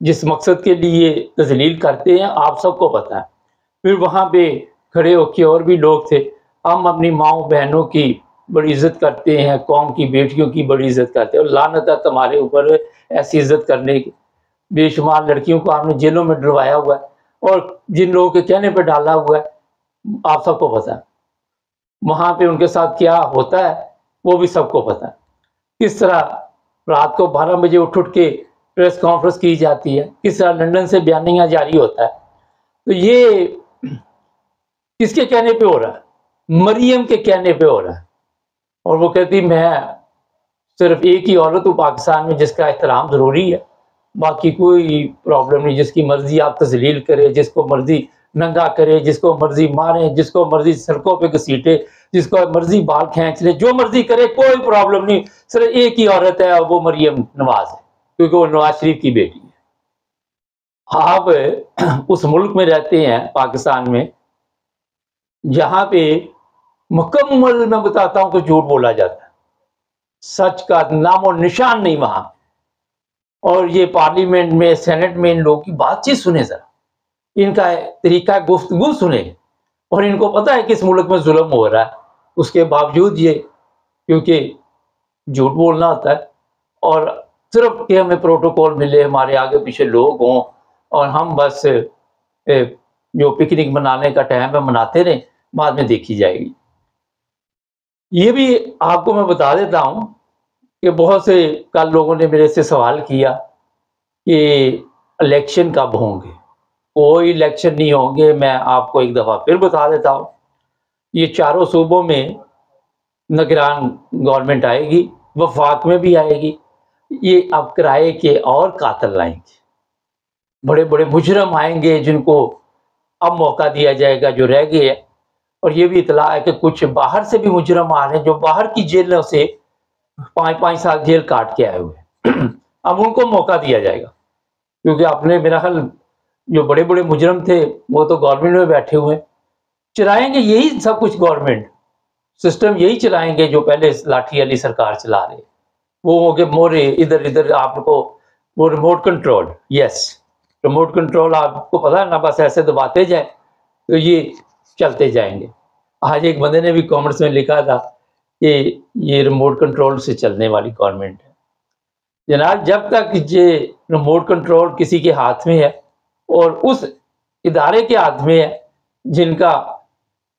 جس مقصد کے لیے تذلیل کرتے ہیں آپ سب کو پتہ ہے. پھر وہاں پہ کھڑے ہو کے اور بھی لوگ تھے. ہم اپنی ماؤں بہنوں کی بڑی عزت کرتے ہیں, قوم کی بیٹیوں کی بڑی عزت کرتے ہیں, اور لعنت ہے تمہارے اوپر ایسی عزت کرنے کی. بے شمار لڑکیوں کو آپ نے جیلوں میں ڈلوایا ہوا ہے, اور جن لوگوں کے کہنے پہ ڈالا ہوا ہے آپ سب کو پتہ ہے. وہاں پہ ان کے ساتھ کیا ہوتا ہے وہ بھی سب کو پتہ ہے. کس طرح رات کو 12 بجے اٹھ کے پریس کانفرنس کی جاتی ہے, کس طرح لندن سے بیانیہ جاری ہوتا ہے. تو یہ کس کے کہنے پہ ہو رہا ہے؟ مریم کے کہنے پہ ہو رہا ہے. اور وہ کہتی میں صرف ایک ہی عورت ہوں پاکستان میں جس کا احترام ضروری ہے, باقی کوئی پرابلم نہیں. جس کی مرضی آپ تذلیل کرے, جس کو مرضی ننگا کرے, جس کو مرضی مارے, جس کو مرضی سڑکوں پہ گھسیٹے, جس کو مرضی بال کھینچ لے, جو مرضی کرے, کوئی پرابلم نہیں. صرف ایک ہی عورت ہے, وہ مریم نواز ہے, کیونکہ وہ نواز شریف کی بیٹی ہے. آپ اس ملک میں رہتے ہیں پاکستان میں جہاں پہ مکمل میں بتاتا ہوں کہ جھوٹ بولا جاتا ہے, سچ کا نام و نشان نہیں وہاں. اور یہ پارلیمنٹ میں, سینٹ میں ان لوگوں کی بات چیت سنیں, ذرا ان کا طریقہ گفتگو سنیں, اور ان کو پتہ ہے کہ اس ملک میں ظلم ہو رہا ہے. اس کے باوجود یہ کیونکہ جھوٹ بولنا ہوتا ہے, اور صرف کہ ہمیں پروٹوکول ملے, ہمارے آگے پیچھے لوگ ہوں, اور ہم بس جو پکنک منانے کا ٹائم ہے مناتے رہیں, بعد میں دیکھی جائے گی. یہ بھی آپ کو میں بتا دیتا ہوں کہ بہت سے کل لوگوں نے میرے سے سوال کیا کہ الیکشن کب ہوں گے. کوئی الیکشن نہیں ہوں گے. میں آپ کو ایک دفعہ پھر بتا دیتا ہوں, یہ چاروں صوبوں میں نگران گورنمنٹ آئے گی, وفاق میں بھی آئے گی. یہ اب کرائے کے اور قاتل لائیں گے, بڑے بڑے مجرم آئیں گے جن کو اب موقع دیا جائے گا جو رہ گئے ہیں. اور یہ بھی اطلاع ہے کہ کچھ باہر سے بھی مجرم آ رہے ہیں جو باہر کی جیلوں سے 5 سال جیل کاٹ کے آئے ہوئے. اب ان کو موقع دیا جائے گا, کیونکہ اپنے میرا خیال جو بڑے بڑے مجرم تھے وہ تو گورنمنٹ میں بیٹھے ہوئے, چلائیں گے یہی سب کچھ. گورنمنٹ سسٹم یہی چلائیں گے جو پہلے لاٹھی علی سرکار چلا رہے. وہ ہو گئے مورے ادھر ادھر, آپ کو وہ ریموٹ کنٹرول. یس, ریموٹ کنٹرول آپ کو پتا ہے نا, بس ایسے دباتے جائیں تو یہ چلتے جائیں گے. آج ایک بندے نے بھی کامنٹس میں لکھا تھا کہ یہ ریموٹ کنٹرول سے چلنے والی گورنمنٹ ہے. جناب جب تک یہ ریموٹ کنٹرول کسی کے ہاتھ میں ہے اور اس ادارے کے ہاتھ میں ہے جن کا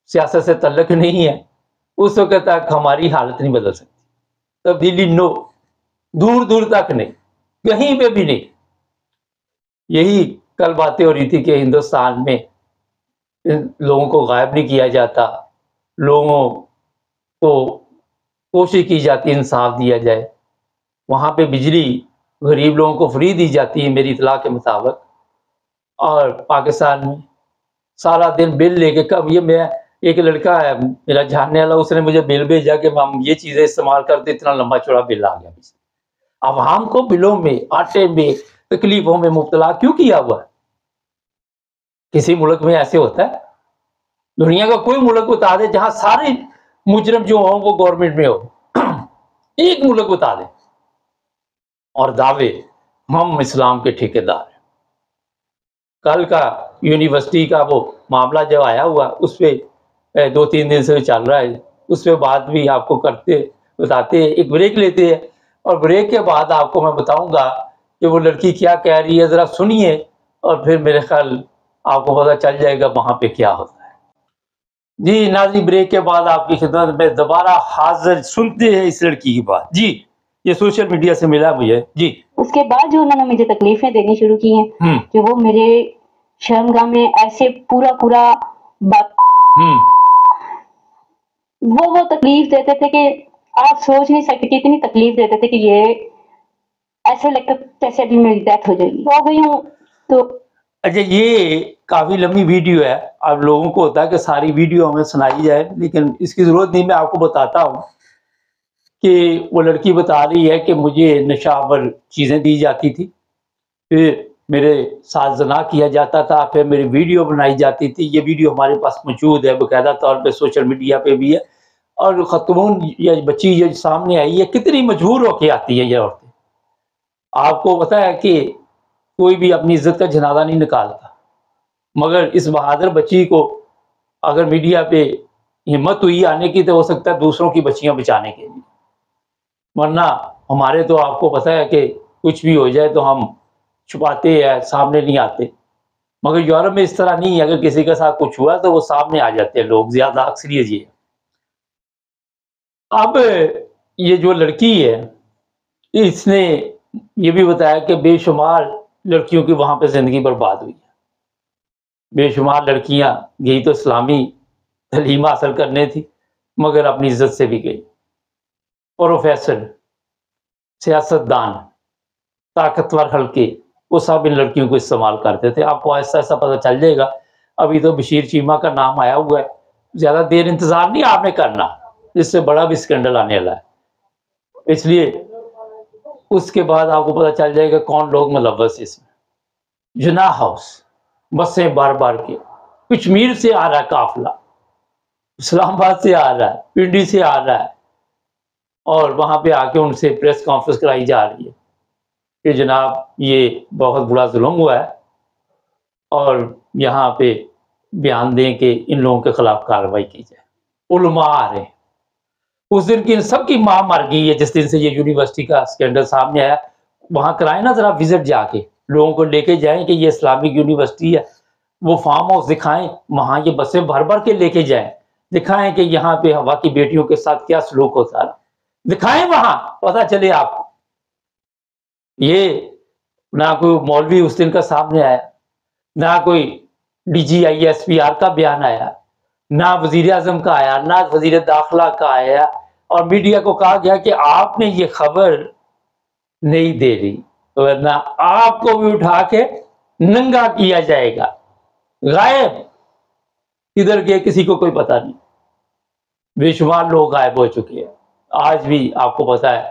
سیاست سے تعلق نہیں ہے, اس وقت تک ہماری حالت نہیں بدل سکتی. تبدیلی نو, دور دور تک نہیں, کہیں پہ بھی نہیں. یہی کل باتیں ہو رہی تھی کہ ہندوستان میں لوگوں کو غائب نہیں کیا جاتا, لوگوں کو کوشش کی جاتی انصاف دیا جائے. وہاں پہ بجلی غریب لوگوں کو فری دی جاتی ہے میری اطلاع کے مطابق, اور پاکستان میں سارا دن بل لے کے. کب یہ میں ایک لڑکا ہے میرا جاننے والا, اس نے مجھے بل بھیجا کہ ہم یہ چیزیں استعمال کرتے, اتنا لمبا چوڑا بل آ گیا. عوام کو بلوں میں, آٹے میں, تکلیفوں میں مبتلا کیوں کیا ہوا ہے؟ کسی ملک میں ایسے ہوتا ہے؟ دنیا کا کوئی ملک بتا دے جہاں سارے مجرم جو ہوں وہ گورنمنٹ میں ہو, ایک ملک بتا دے. اور دعوے ہم اسلام کے ٹھیکیدار ہیں. کل کا یونیورسٹی کا وہ معاملہ جو آیا ہوا اس پہ 2-3 دن سے چل رہا ہے, اس پہ بات بھی آپ کو کرتے بتاتے ہیں. ایک بریک لیتے ہیں, اور بریک کے بعد آپ کو میں بتاؤں گا کہ وہ لڑکی کیا کہہ رہی ہے. ذرا سنیے, اور پھر میرے خیال آپ کو پتہ چل جائے گا وہاں پہ کیا ہوتا ہے. جی ناظرین, بریک کے بعد آپ کی خدمت میں دوبارہ حاضر. سنتے ہیں اس لڑکی کی بات. جی, یہ سوشل میڈیا سے ملا مجھے. جی, اس کے بعد جو انہوں نے مجھے تکلیفیں دینی شروع کی ہیں کہ وہ میرے شرمگاہ میں ایسے پورا وہ تکلیف دیتے تھے کہ آپ سوچ نہیں سکتے کہ اتنی تکلیف دیتے تھے کہ یہ ایسے لگتا جیسے ابھی میری ڈیتھ ہو جائے گی. ہو گئی ہوں تو اچھا, یہ کافی لمبی ویڈیو ہے. اب لوگوں کو ہوتا ہے کہ ساری ویڈیو ہمیں سنائی جائے, لیکن اس کی ضرورت نہیں. میں آپ کو بتاتا ہوں کہ وہ لڑکی بتا رہی ہے کہ مجھے نشہ آور چیزیں دی جاتی تھی, پھر میرے ساتھ زنا کیا جاتا تھا, پھر میری ویڈیو بنائی جاتی تھی. یہ ویڈیو ہمارے پاس موجود ہے, باقاعدہ طور پہ سوشل میڈیا پہ بھی ہے. اور خاتون یا بچی یہ سامنے آئی ہے, کتنی مجبور ہو کے آتی ہے یہ عورتیں. آپ کو پتہ ہے کہ کوئی بھی اپنی عزت کا جنازہ نہیں نکالتا، مگر اس بہادر بچی کو اگر میڈیا پہ ہمت ہوئی آنے کی تو ہو سکتا ہے دوسروں کی بچیاں بچانے کے لیے، ورنہ ہمارے تو آپ کو پتہ ہے کہ کچھ بھی ہو جائے تو ہم چھپاتے ہیں، سامنے نہیں آتے، مگر یورپ میں اس طرح نہیں ہے، اگر کسی کے ساتھ کچھ ہوا تو وہ سامنے آ جاتے ہیں لوگ، زیادہ اکثریت یہ ہے۔ اب یہ جو لڑکی ہے اس نے یہ بھی بتایا کہ بے شمار لڑکیوں کی وہاں پہ زندگی برباد ہوئی ہے، بے شمار لڑکیاں گئی تو اسلامی تعلیم حاصل کرنے تھی مگر اپنی عزت سے بھی گئی۔ پروفیسر، سیاستدان، طاقتور حلقے وہ سب ان لڑکیوں کو استعمال کرتے تھے۔ آپ کو ایسا ایسا پتہ چل جائے گا، ابھی تو بشیر چیمہ کا نام آیا ہوا ہے، زیادہ دیر انتظار نہیں آپ نے کرنا، اس سے بڑا بھی اسکینڈل آنے والا ہے، اس لیے اس کے بعد آپ کو پتہ چل جائے گا کون لوگ ملوث اس میں۔ جناح ہاؤس، بسیں بار بار کے، کشمیر سے آ رہا ہے قافلہ، اسلام آباد سے آ رہا ہے، پنڈی سے آ رہا ہے، اور وہاں پہ آ کے ان سے پریس کانفرنس کرائی جا رہی ہے کہ جناب یہ بہت بڑا ظلم ہوا ہے اور یہاں پہ بیان دیں کہ ان لوگوں کے خلاف کارروائی کی جائے۔ علماء آ رہے ہیں، اس دن کی سب کی ماں مر گئی ہے جس دن سے یہ یونیورسٹی کا اسکینڈل سامنے آیا، وہاں کرائیں نا ذرا وزٹ، جا کے لوگوں کو لے کے جائیں کہ یہ اسلامک یونیورسٹی ہے، وہ فارم ہاؤس دکھائیں، وہاں یہ بسیں بھر بھر کے لے کے جائیں، دکھائیں کہ یہاں پہ ہوا کی بیٹیوں کے ساتھ کیا سلوک ہوتا ہے، دکھائیں، وہاں پتہ چلے آپ کو۔ یہ نہ کوئی مولوی اس دن کا سامنے آیا، نہ کوئی D G I S P R کا بیان آیا، نہ وزیر اعظم کا آیا، نہ وزیر داخلہ کا آیا، اور میڈیا کو کہا گیا کہ آپ نے یہ خبر نہیں دے رہی ورنہ آپ کو بھی اٹھا کے ننگا کیا جائے گا۔ غائب، کدھر گئے کسی کو کوئی پتہ نہیں، بے شمار لوگ غائب ہو چکے ہیں۔ آج بھی آپ کو پتہ ہے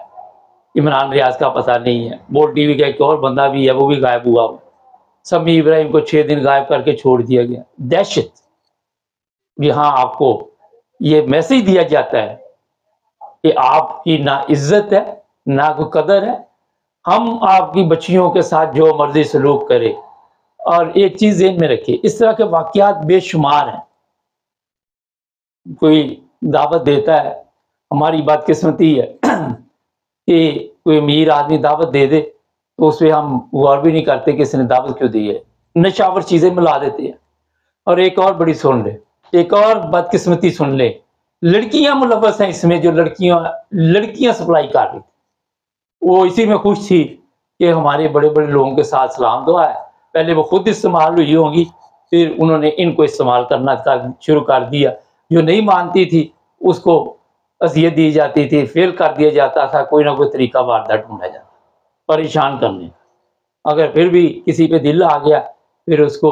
عمران ریاض کا پتہ نہیں ہے، بول ٹی وی کا ایک اور بندہ بھی ہے وہ بھی غائب ہوا، سمیع ابراہیم کو 6 دن غائب کر کے چھوڑ دیا گیا۔ دہشت، یہاں آپ کو یہ میسج دیا جاتا ہے کہ آپ کی نہ عزت ہے نہ کوئی قدر ہے، ہم آپ کی بچیوں کے ساتھ جو مرضی سلوک کرے۔ اور ایک چیز ذہن میں رکھیے، اس طرح کے واقعات بے شمار ہیں۔ کوئی دعوت دیتا ہے، ہماری بدقسمتی ہے کہ کوئی امیر آدمی دعوت دے دے تو اس پہ ہم غور بھی نہیں کرتے کہ اس نے دعوت کیوں دی ہے، نشاور چیزیں ملا دیتے ہیں۔ اور ایک اور بڑی سن لے، ایک اور بدقسمتی سن لے، لڑکیاں ملوث ہیں اس میں، جو لڑکیاں سپلائی کر رہی تھی، وہ اسی میں خوش تھی کہ ہمارے بڑے بڑے لوگوں کے ساتھ سلام دعا ہے، پہلے وہ خود استعمال ہوئی ہوں گی، پھر انہوں نے ان کو استعمال کرنا شروع کر دیا۔ جو نہیں مانتی تھی اس کو اذیت دی جاتی تھی، فیل کر دیا جاتا تھا، کوئی نہ کوئی طریقہ واردات ڈھونڈا جاتا، پریشان کرنے کا۔ اگر پھر بھی کسی پہ دل آ گیا پھر اس کو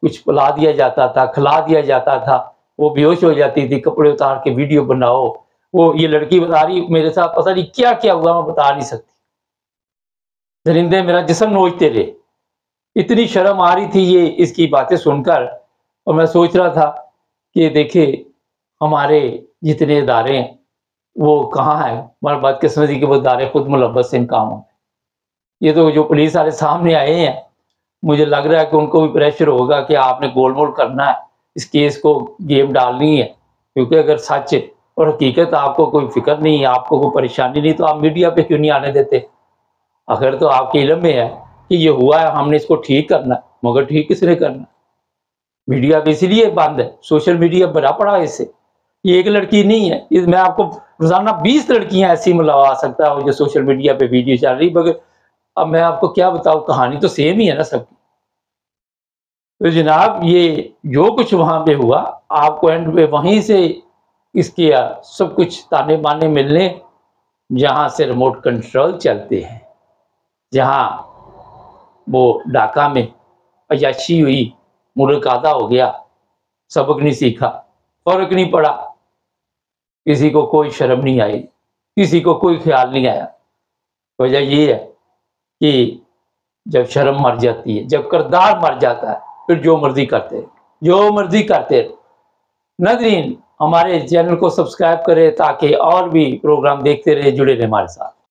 کچھ پلا دیا جاتا تھا، کھلا دیا جاتا تھا، وہ بے ہوش ہو جاتی تھی، کپڑے اتار کے ویڈیو بناؤ، وہ یہ لڑکی بتا رہی میرے ساتھ پتہ نہیں کیا کیا ہوا، میں بتا نہیں سکتی، درندے میرا جسم نوچتے رہے، اتنی شرم آ رہی تھی یہ اس کی باتیں سن کر۔ اور میں سوچ رہا تھا کہ دیکھیں ہمارے جتنے ادارے ہیں وہ کہاں ہیں، ہمارے بدقسمتی کے وہ ادارے خود ملوث ہیں ان کاموں میں۔ یہ تو جو پولیس والے سامنے آئے ہیں، مجھے لگ رہا ہے کہ ان کو بھی پریشر ہوگا کہ آپ نے گول مول کرنا ہے، اس کیس کو گیم ڈالنی ہے، کیونکہ اگر سچ اور حقیقت آپ کو کوئی فکر نہیں ہے، آپ کو کوئی پریشانی نہیں، تو آپ میڈیا پہ کیوں نہیں آنے دیتے؟ اگر تو آپ کے علم میں ہے کہ یہ ہوا ہے، ہم نے اس کو ٹھیک کرنا ہے، مگر ٹھیک کس نے کرنا؟ میڈیا پہ اسی لیے بند ہے، سوشل میڈیا بھرا پڑا ہے اس سے۔ یہ ایک لڑکی نہیں ہے، میں آپ کو روزانہ 20 لڑکیاں ایسی ملوا سکتا ہوں جو سوشل میڈیا پہ ویڈیو چل رہی، مگر اب میں آپ کو کیا بتاؤں، کہانی تو سیم ہی ہے نا سب کی۔ تو جناب یہ جو کچھ وہاں پہ ہوا، آپ کو اینڈ پہ وہیں سے اس کے سب کچھ تانے بانے ملنے، جہاں سے ریموٹ کنٹرول چلتے ہیں، جہاں وہ ڈھاکہ میں عیاشی ہوئی، ملک آدھا ہو گیا، سبق نہیں سیکھا، فرق نہیں پڑا، کسی کو کوئی شرم نہیں آئی، کسی کو کوئی خیال نہیں آیا۔ وجہ یہ ہے کہ جب شرم مر جاتی ہے، جب کردار مر جاتا ہے، پھر جو مرضی کرتے، جو مرضی کرتے۔ ناظرین، ہمارے چینل کو سبسکرائب کریں تاکہ اور بھی پروگرام دیکھتے رہے، جڑے رہے ہمارے ساتھ۔